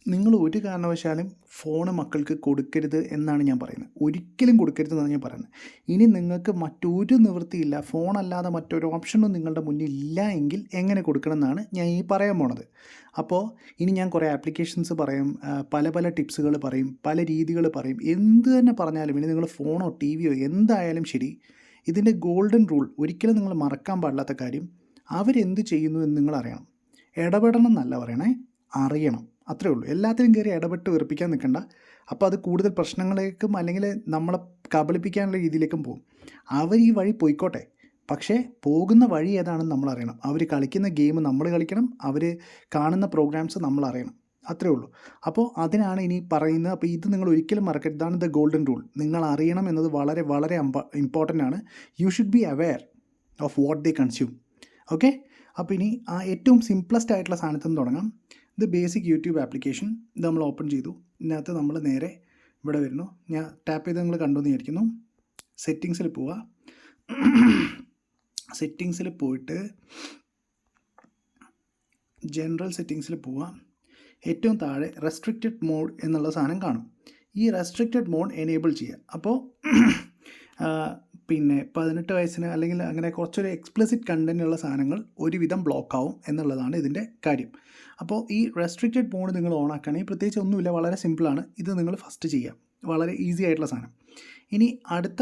നിങ്ങൾ ഒരു കാരണവശാലും ഫോൺ മക്കൾക്ക് കൊടുക്കരുത് എന്നാണ് ഞാൻ പറയുന്നത്. ഒരിക്കലും കൊടുക്കരുതെന്നാണ് ഞാൻ പറയുന്നത്. ഇനി നിങ്ങൾക്ക് മറ്റൊരു നിവൃത്തിയില്ല, ഫോണല്ലാതെ മറ്റൊരു ഓപ്ഷനും നിങ്ങളുടെ മുന്നിൽ ഇല്ല എങ്കിൽ എങ്ങനെ കൊടുക്കണം എന്നാണ് ഞാൻ ഈ പറയാൻ പോണത്. അപ്പോൾ ഇനി ഞാൻ കുറേ ആപ്ലിക്കേഷൻസ് പറയും, പല പല ടിപ്സുകൾ പറയും, പല രീതികൾ പറയും. എന്ത് തന്നെ പറഞ്ഞാലും ഇനി നിങ്ങൾ ഫോണോ ടി വിയോ എന്തായാലും ശരി, ഇതിൻ്റെ ഗോൾഡൻ റൂൾ ഒരിക്കലും നിങ്ങൾ മറക്കാൻ പാടില്ലാത്ത കാര്യം, അവരെന്ത് ചെയ്യുന്നു എന്ന് നിങ്ങൾ അറിയണം. ഇടപെടണം എന്നല്ല പറയണേ, അറിയണം. അത്രേ ഉള്ളൂ. എല്ലാത്തിലും കയറി ഇടപെട്ട് വെറുപ്പിക്കാൻ നിൽക്കണ്ട. അപ്പോൾ അത് കൂടുതൽ പ്രശ്നങ്ങളിലേക്കും അല്ലെങ്കിൽ നമ്മളെ കബളിപ്പിക്കാനുള്ള രീതിയിലേക്കും പോകും. അവർ ഈ വഴി പോയിക്കോട്ടെ, പക്ഷേ പോകുന്ന വഴി ഏതാണെന്ന് നമ്മൾ അറിയണം. അവർ കളിക്കുന്ന ഗെയിം നമ്മൾ കളിക്കണം, അവർ കാണുന്ന പ്രോഗ്രാംസ് നമ്മൾ അറിയണം. അത്രേ ഉള്ളൂ. അപ്പോൾ അതിനാണ് ഇനി പറയുന്നത്. അപ്പോൾ ഇത് നിങ്ങൾ ഒരിക്കലും മറക്കരുത്. ഇതാണ് ദ ഗോൾഡൻ റൂൾ. നിങ്ങൾ അറിയണം എന്നത് വളരെ വളരെ ഇമ്പോർട്ടൻ്റ് ആണ്. You should be aware of what they consume. Okay. അപ്പോൾ ഇനി ആ ഏറ്റവും സിംപ്ലസ്റ്റ് ആയിട്ടുള്ള സാധനത്തിൽ നിന്ന് തുടങ്ങാം. ഇത് ബേസിക് യൂട്യൂബ് ആപ്ലിക്കേഷൻ. ഇത് നമ്മൾ ഓപ്പൺ ചെയ്തു. ഇതിനകത്ത് നമ്മൾ നേരെ ഇവിടെ വരുന്നു. ഞാൻ ടാപ്പ് ചെയ്ത് നിങ്ങൾ കണ്ടു എന്ന് വിചാരിക്കുന്നു. സെറ്റിങ്സിൽ പോവുക. സെറ്റിങ്സിൽ പോയിട്ട് ജനറൽ സെറ്റിങ്സിൽ പോവുക. ഏറ്റവും താഴെ റെസ്ട്രിക്റ്റഡ് മോഡ് എന്നുള്ള സാധനം കാണും. ഈ റെസ്ട്രിക്റ്റഡ് മോഡ് എനേബിൾ ചെയ്യുക. അപ്പോൾ പിന്നെ 18 വയസ്സിന് അല്ലെങ്കിൽ അങ്ങനെ കുറച്ചൊരു എക്സ്പ്ലിസിറ്റ് കണ്ടൻ്റ് ഉള്ള സാധനങ്ങൾ ഒരുവിധം ബ്ലോക്ക് ആവും എന്നുള്ളതാണ് ഇതിൻ്റെ കാര്യം. അപ്പോൾ ഈ റെസ്ട്രിക്റ്റഡ് മോഡ് നിങ്ങൾ ഓൺ ആക്കുകയാണെങ്കിൽ പ്രത്യേകിച്ച് ഒന്നുമില്ല, വളരെ സിമ്പിളാണ്. ഇത് നിങ്ങൾ ഫസ്റ്റ് ചെയ്യാം. വളരെ ഈസി ആയിട്ടുള്ള സാധനം. ഇനി അടുത്ത